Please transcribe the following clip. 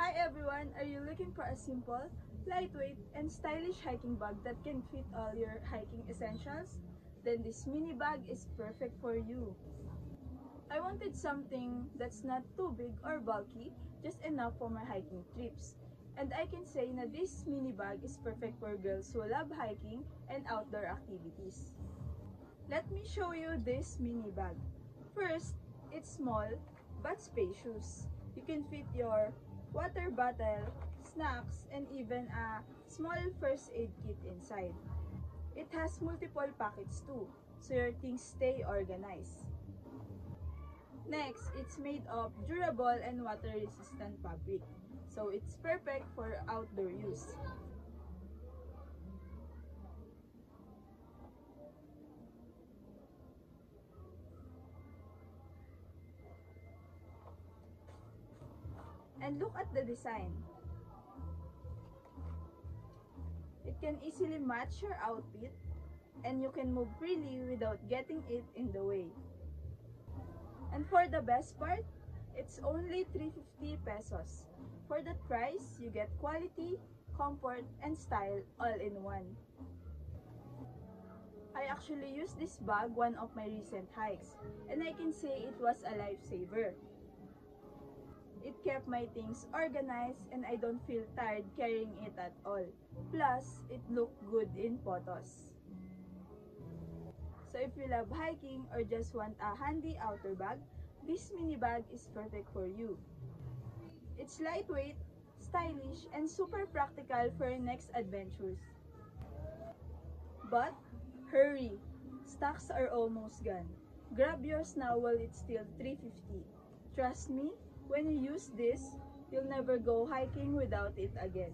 Hi everyone! Are you looking for a simple, lightweight, and stylish hiking bag that can fit all your hiking essentials? Then this mini bag is perfect for you. I wanted something that's not too big or bulky, just enough for my hiking trips. And I can say na this mini bag is perfect for girls who love hiking and outdoor activities. Let me show you this mini bag. First, it's small but spacious. You can fit your water bottle, snacks, and even a small first aid kit inside. It has multiple pockets too, so your things stay organized. Next, it's made of durable and water-resistant fabric, so it's perfect for outdoor use. And look at the design. It can easily match your outfit, and you can move freely without getting it in the way. And for the best part, it's only 350 pesos. For that price, you get quality, comfort, and style all in one. I actually used this bag one of my recent hikes, and I can say it was a lifesaver. It kept my things organized and I don't feel tired carrying it at all. Plus, it looked good in photos. So if you love hiking or just want a handy outer bag, this mini bag is perfect for you. It's lightweight, stylish, and super practical for your next adventures. But hurry! Stocks are almost gone. Grab yours now while it's still 350. Trust me, when you use this, you'll never go hiking without it again.